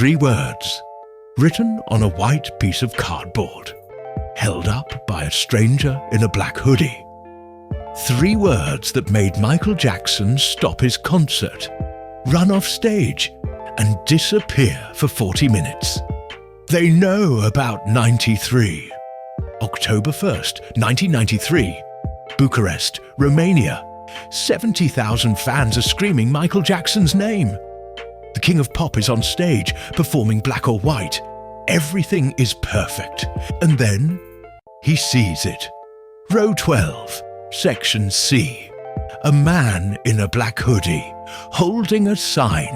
3 words, written on a white piece of cardboard, held up by a stranger in a black hoodie. 3 words that made Michael Jackson stop his concert, run off stage, and disappear for 40 minutes. They know about 93. October 1st, 1993, Bucharest, Romania. 70,000 fans are screaming Michael Jackson's name. The King of Pop is on stage, performing Black or White. Everything is perfect. And then he sees it. Row 12, Section C. A man in a black hoodie, holding a sign.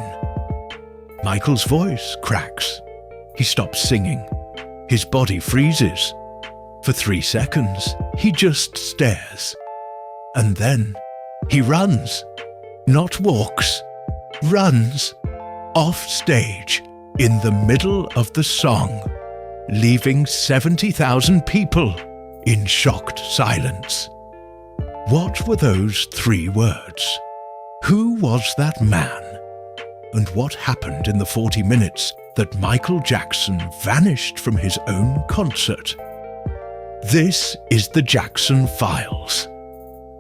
Michael's voice cracks. He stops singing. His body freezes. For 3 seconds, he just stares. And then he runs. Not walks. Runs. Off stage, in the middle of the song, leaving 70,000 people in shocked silence. What were those 3 words? Who was that man? And what happened in the 40 minutes that Michael Jackson vanished from his own concert? This is the Jackson Files.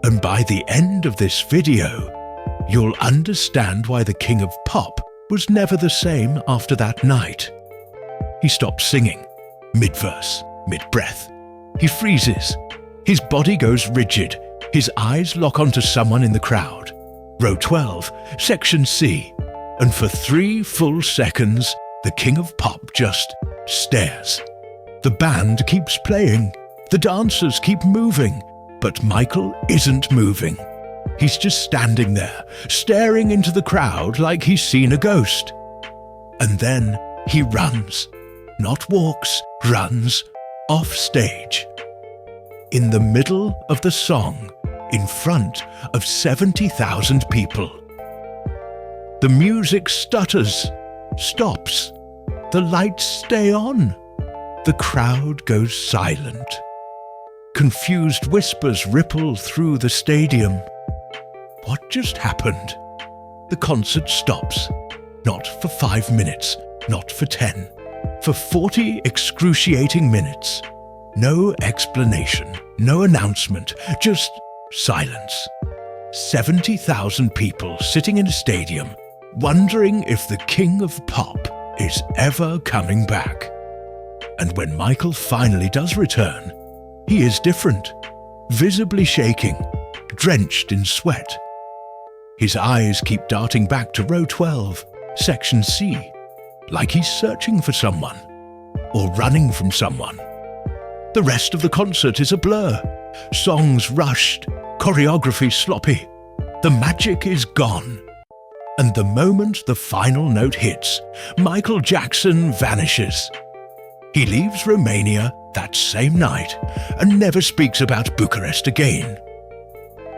And by the end of this video, you'll understand why the King of Pop was never the same after that night. He stops singing, mid-verse, mid-breath. He freezes. His body goes rigid. His eyes lock onto someone in the crowd. Row 12, Section C. And for 3 full seconds, the King of Pop just stares. The band keeps playing. The dancers keep moving. But Michael isn't moving. He's just standing there, staring into the crowd like he's seen a ghost. And then he runs. Not walks, runs, off stage. In the middle of the song, in front of 70,000 people. The music stutters, stops. The lights stay on. The crowd goes silent. Confused whispers ripple through the stadium. What just happened? The concert stops. Not for 5 minutes, not for 10. For 40 excruciating minutes. No explanation, no announcement, just silence. 70,000 people sitting in a stadium, wondering if the King of Pop is ever coming back. And when Michael finally does return, he is different, visibly shaking, drenched in sweat. His eyes keep darting back to row 12, Section C, like he's searching for someone, or running from someone. The rest of the concert is a blur. Songs rushed, choreography sloppy. The magic is gone. And the moment the final note hits, Michael Jackson vanishes. He leaves Romania that same night and never speaks about Bucharest again.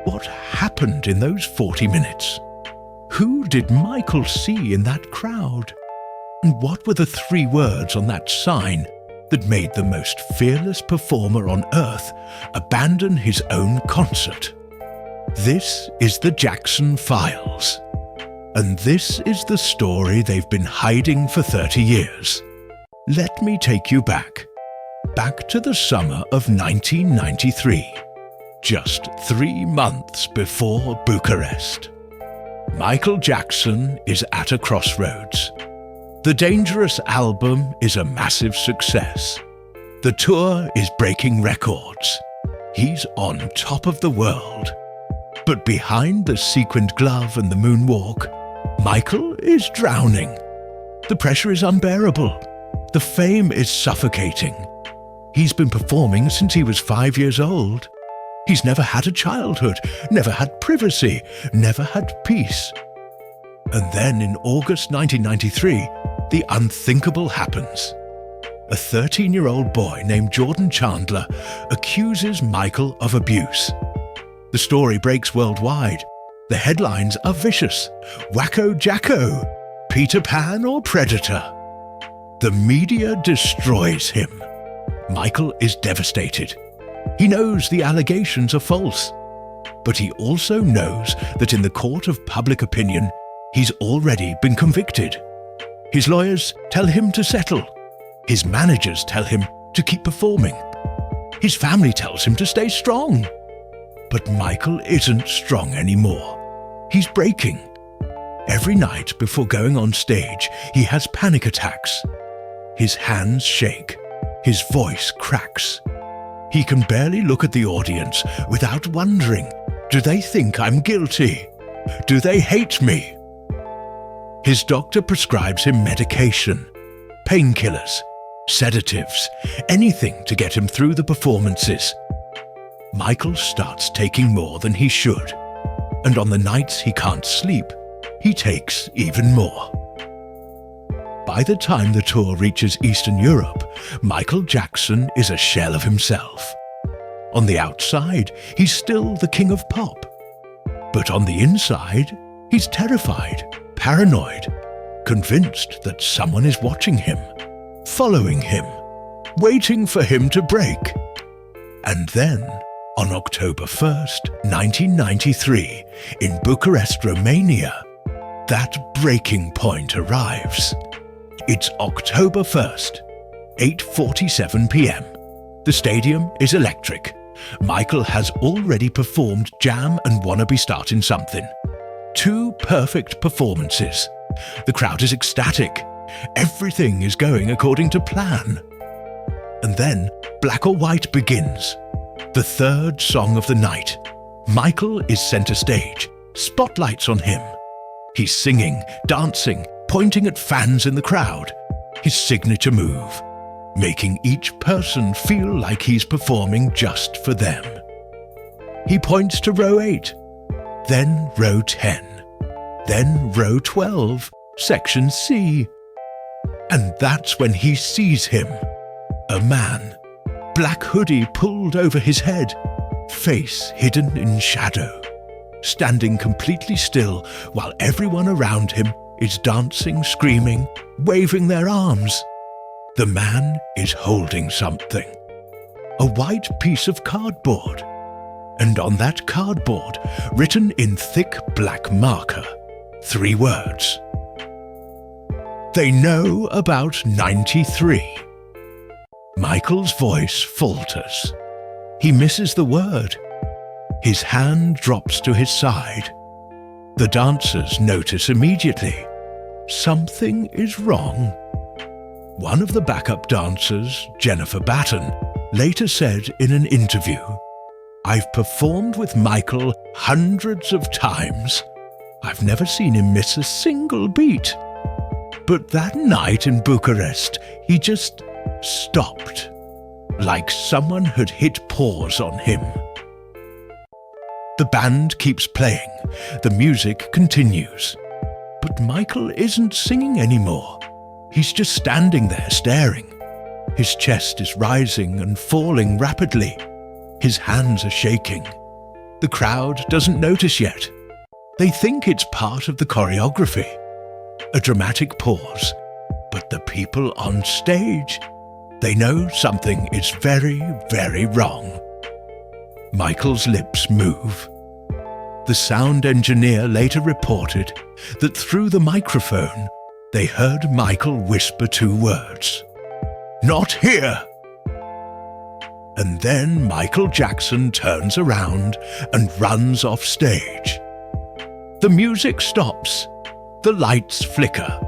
What happened in those 40 minutes? Who did Michael see in that crowd? And what were the 3 words on that sign that made the most fearless performer on earth abandon his own concert? This is the Jackson Files. And this is the story they've been hiding for 30 years. Let me take you back to the summer of 1993, just 3 months before Bucharest. Michael Jackson is at a crossroads. The Dangerous album is a massive success. The tour is breaking records. He's on top of the world. But behind the sequined glove and the moonwalk, Michael is drowning. The pressure is unbearable. The fame is suffocating. He's been performing since he was 5 years old. He's never had a childhood, never had privacy, never had peace. And then in August 1993, the unthinkable happens. A 13-year-old boy named Jordan Chandler accuses Michael of abuse. The story breaks worldwide. The headlines are vicious. Wacko Jacko, Peter Pan or Predator. The media destroys him. Michael is devastated. He knows the allegations are false. But he also knows that in the court of public opinion, he's already been convicted. His lawyers tell him to settle. His managers tell him to keep performing. His family tells him to stay strong. But Michael isn't strong anymore. He's breaking. Every night before going on stage, he has panic attacks. His hands shake. His voice cracks. He can barely look at the audience without wondering, do they think I'm guilty? Do they hate me? His doctor prescribes him medication, painkillers, sedatives, anything to get him through the performances. Michael starts taking more than he should, and on the nights he can't sleep, he takes even more. By the time the tour reaches Eastern Europe, Michael Jackson is a shell of himself. On the outside, he's still the king of pop. But on the inside, he's terrified, paranoid, convinced that someone is watching him, following him, waiting for him to break. And then, on October 1st, 1993, in Bucharest, Romania, that breaking point arrives. It's October 1st, 8:47 p.m. The stadium is electric. Michael has already performed Jam and Wanna Be Startin' Something. 2 perfect performances. The crowd is ecstatic. Everything is going according to plan. And then Black or White begins. The 3rd song of the night. Michael is center stage. Spotlights on him. He's singing, dancing, pointing at fans in the crowd. His signature move, making each person feel like he's performing just for them. He points to row 8, then row 10, then row 12, section C. And that's when he sees him. A man, black hoodie pulled over his head, face hidden in shadow, standing completely still while everyone around him is dancing, screaming, waving their arms. The man is holding something. A white piece of cardboard. And on that cardboard, written in thick black marker, 3 words. They know about 93. Michael's voice falters. He misses the word. His hand drops to his side. The dancers notice immediately. Something is wrong. One of the backup dancers, Jennifer Batten, later said in an interview, "I've performed with Michael hundreds of times. I've never seen him miss a single beat. But that night in Bucharest, he just stopped, like someone had hit pause on him." The band keeps playing. The music continues. But Michael isn't singing anymore. He's just standing there staring. His chest is rising and falling rapidly. His hands are shaking. The crowd doesn't notice yet. They think it's part of the choreography. A dramatic pause. But the people on stage, they know something is very, very wrong. Michael's lips move. The sound engineer later reported that through the microphone, they heard Michael whisper 2 words. "Not here!" And then Michael Jackson turns around and runs off stage. The music stops. The lights flicker.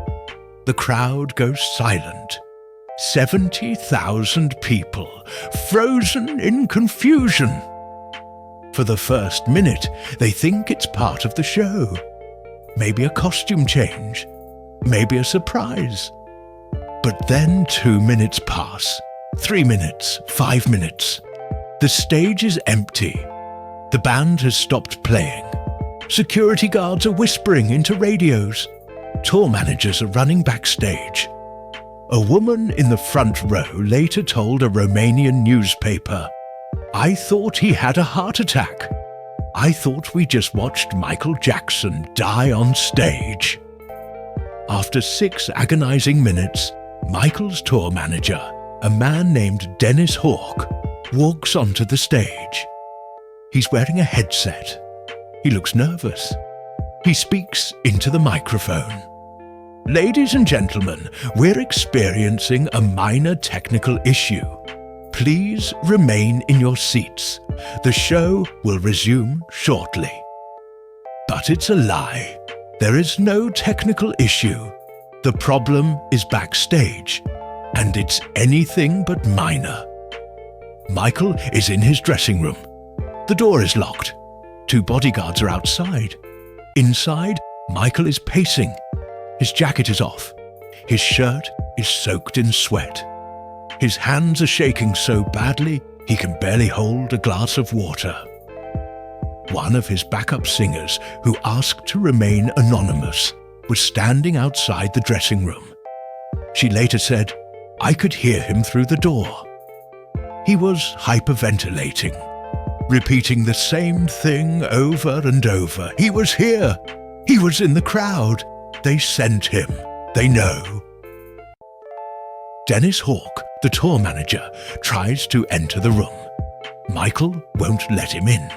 The crowd goes silent. 70,000 people, frozen in confusion. For the first minute, they think it's part of the show. Maybe a costume change. Maybe a surprise. But then 2 minutes pass. 3 minutes, 5 minutes. The stage is empty. The band has stopped playing. Security guards are whispering into radios. Tour managers are running backstage. A woman in the front row later told a Romanian newspaper, "I thought he had a heart attack. I thought we just watched Michael Jackson die on stage." After 6 agonizing minutes, Michael's tour manager, a man named Dennis Hawk, walks onto the stage. He's wearing a headset. He looks nervous. He speaks into the microphone. Ladies and gentlemen, we're experiencing a minor technical issue. Please remain in your seats. The show will resume shortly. But it's a lie. There is no technical issue. The problem is backstage, and it's anything but minor. Michael is in his dressing room. The door is locked. 2 bodyguards are outside. Inside, Michael is pacing. His jacket is off. His shirt is soaked in sweat. His hands are shaking so badly he can barely hold a glass of water. One of his backup singers, who asked to remain anonymous, was standing outside the dressing room. She later said, "I could hear him through the door." He was hyperventilating, repeating the same thing over and over. He was here. He was in the crowd. They sent him. They know. Dennis Hawke, the tour manager, tries to enter the room. Michael won't let him in.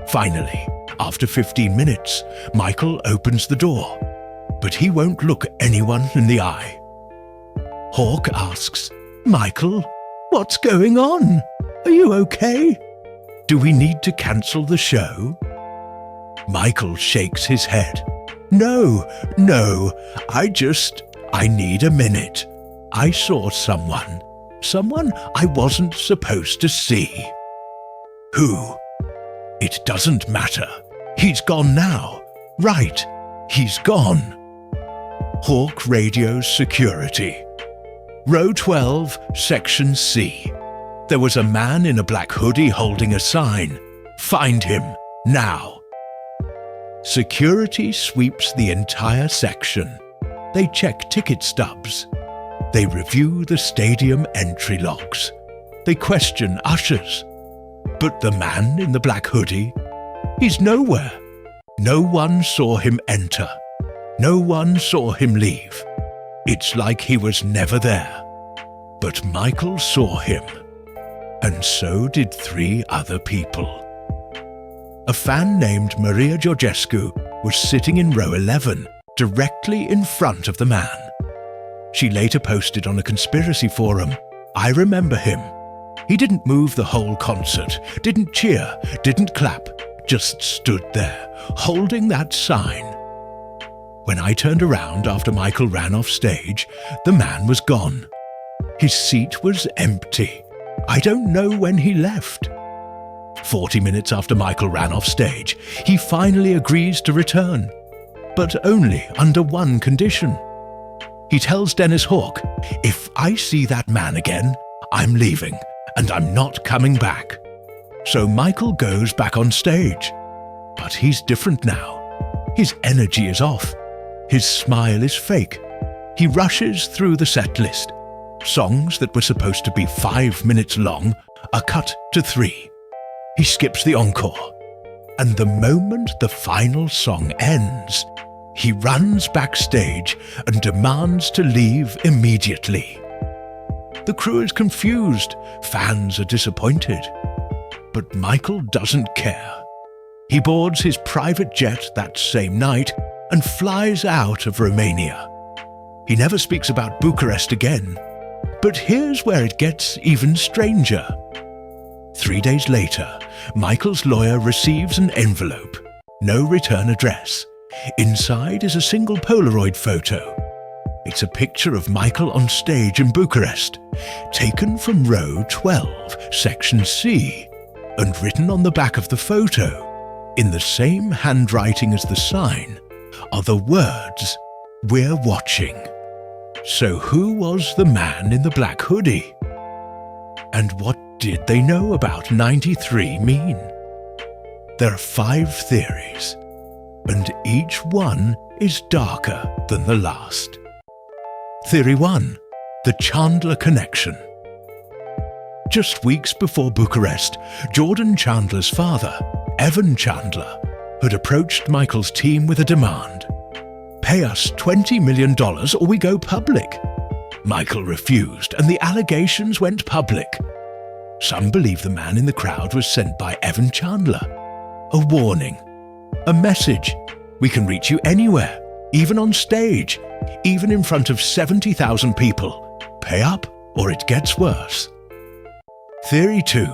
Finally, after 15 minutes, Michael opens the door, but he won't look anyone in the eye. Hawke asks, "Michael, what's going on? Are you okay? Do we need to cancel the show?" Michael shakes his head. No, I need a minute. I saw someone I wasn't supposed to see." "Who?" "It doesn't matter. He's gone now. Right, he's gone." Hawke radios security. "Row 12, Section C. There was a man in a black hoodie holding a sign. Find him, now." Security sweeps the entire section. They check ticket stubs. They review the stadium entry logs. They question ushers. But the man in the black hoodie, he's nowhere. No one saw him enter. No one saw him leave. It's like he was never there. But Michael saw him. And so did 3 other people. A fan named Maria Georgescu was sitting in row 11, directly in front of the man. She later posted on a conspiracy forum, "I remember him. He didn't move the whole concert, didn't cheer, didn't clap, just stood there, holding that sign. When I turned around after Michael ran off stage, the man was gone. His seat was empty. I don't know when he left." 40 minutes after Michael ran off stage, he finally agrees to return, but only under one condition. He tells Dennis Hawke, "If I see that man again, I'm leaving, and I'm not coming back." So Michael goes back on stage. But he's different now. His energy is off. His smile is fake. He rushes through the set list. Songs that were supposed to be 5 minutes long are cut to 3. He skips the encore. And the moment the final song ends, he runs backstage and demands to leave immediately. The crew is confused. Fans are disappointed. But Michael doesn't care. He boards his private jet that same night and flies out of Romania. He never speaks about Bucharest again. But here's where it gets even stranger. 3 days later, Michael's lawyer receives an envelope. No return address. Inside is a single Polaroid photo. It's a picture of Michael on stage in Bucharest, taken from row 12, section C, and written on the back of the photo, in the same handwriting as the sign, are the words, "We're watching." So who was the man in the black hoodie? And what did they know about 93 mean? There are 5 theories, and each one is darker than the last. Theory 1. The Chandler Connection. Just weeks before Bucharest, Jordan Chandler's father, Evan Chandler, had approached Michael's team with a demand. "Pay us $20 million or we go public." Michael refused, and the allegations went public. Some believe the man in the crowd was sent by Evan Chandler. A warning. A message. "We can reach you anywhere, even on stage. even in front of 70,000 people. Pay up or it gets worse. Theory 2.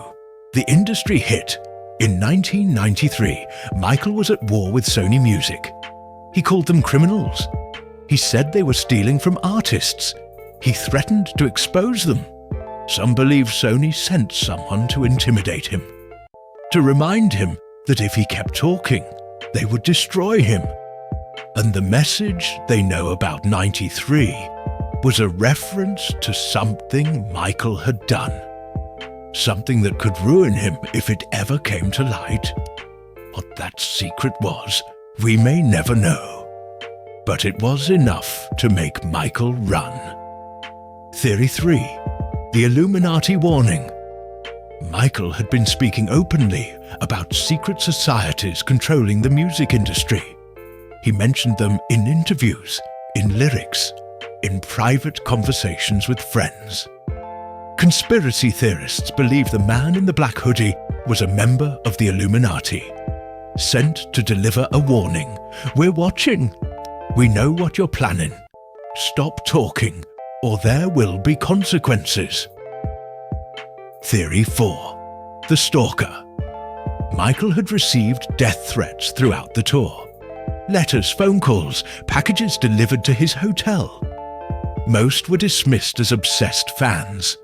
The industry hit. In 1993, Michael was at war with Sony Music. He called them criminals. He said they were stealing from artists. He threatened to expose them. Some believe Sony sent someone to intimidate him, to remind him that if he kept talking, they would destroy him. And the message they know about 93 was a reference to something Michael had done. Something that could ruin him if it ever came to light. What that secret was, we may never know. But it was enough to make Michael run. Theory 3. The Illuminati warning. Michael had been speaking openly about secret societies controlling the music industry. He mentioned them in interviews, in lyrics, in private conversations with friends. Conspiracy theorists believe the man in the black hoodie was a member of the Illuminati, sent to deliver a warning. We're watching. We know what you're planning. Stop talking, or there will be consequences. Theory 4. The Stalker. Michael had received death threats throughout the tour. Letters, phone calls, packages delivered to his hotel. Most were dismissed as obsessed fans.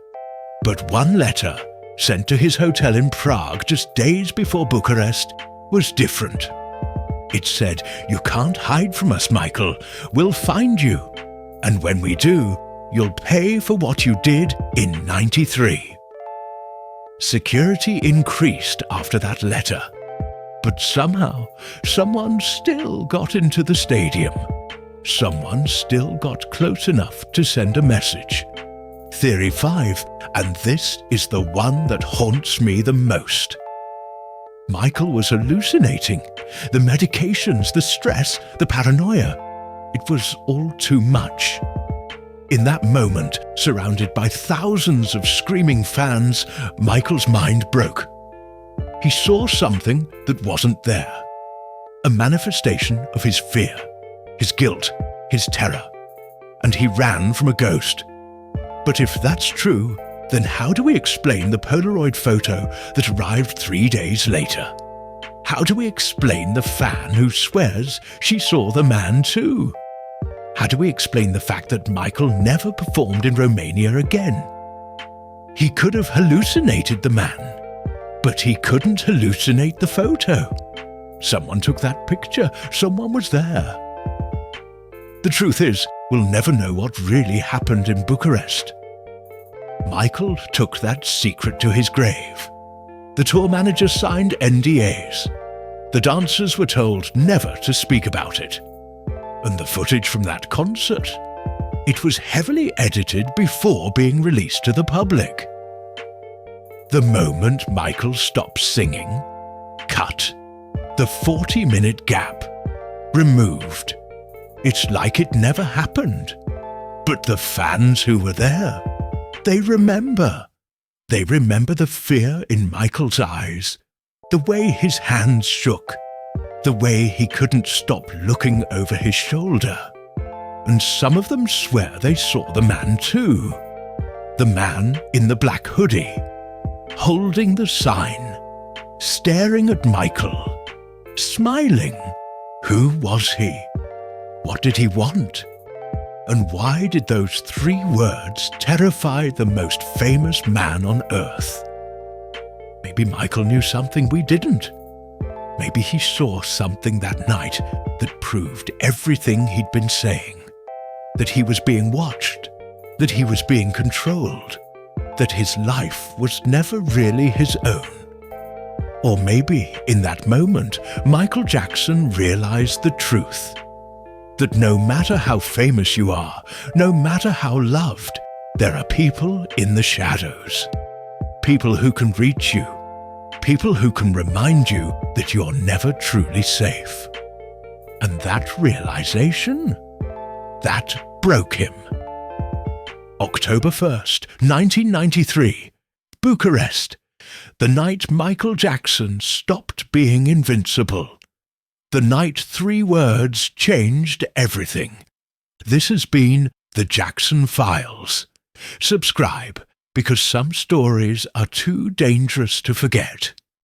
But one letter, sent to his hotel in Prague just days before Bucharest, was different. It said, "You can't hide from us, Michael. We'll find you. And when we do, you'll pay for what you did in 93. Security increased after that letter. But somehow, someone still got into the stadium. Someone still got close enough to send a message. Theory 5, and this is the one that haunts me the most. Michael was hallucinating. The medications, the stress, the paranoia. It was all too much. In that moment, surrounded by thousands of screaming fans, Michael's mind broke. He saw something that wasn't there. A manifestation of his fear, his guilt, his terror. And he ran from a ghost. But if that's true, then how do we explain the Polaroid photo that arrived 3 days later? How do we explain the fan who swears she saw the man too? How do we explain the fact that Michael never performed in Romania again? He could have hallucinated the man, but he couldn't hallucinate the photo. Someone took that picture. Someone was there. The truth is, we'll never know what really happened in Bucharest. Michael took that secret to his grave. The tour manager signed NDAs. The dancers were told never to speak about it. And the footage from that concert, it was heavily edited before being released to the public. The moment Michael stopped singing, cut. The 40-minute gap, removed. It's like it never happened. But the fans who were there, they remember. They remember the fear in Michael's eyes, the way his hands shook, the way he couldn't stop looking over his shoulder. And some of them swear they saw the man too. The man in the black hoodie, holding the sign, staring at Michael, smiling. Who was he? What did he want? And why did those 3 words terrify the most famous man on earth? Maybe Michael knew something we didn't. Maybe he saw something that night that proved everything he'd been saying. That he was being watched, that he was being controlled, that his life was never really his own. Or maybe in that moment, Michael Jackson realized the truth. That no matter how famous you are, no matter how loved, there are people in the shadows. People who can reach you. People who can remind you that you're never truly safe. And that realization, that broke him. October 1st, 1993, Bucharest, the night Michael Jackson stopped being invincible. The night 3 words changed everything. This has been The Jackson Files. Subscribe, because some stories are too dangerous to forget.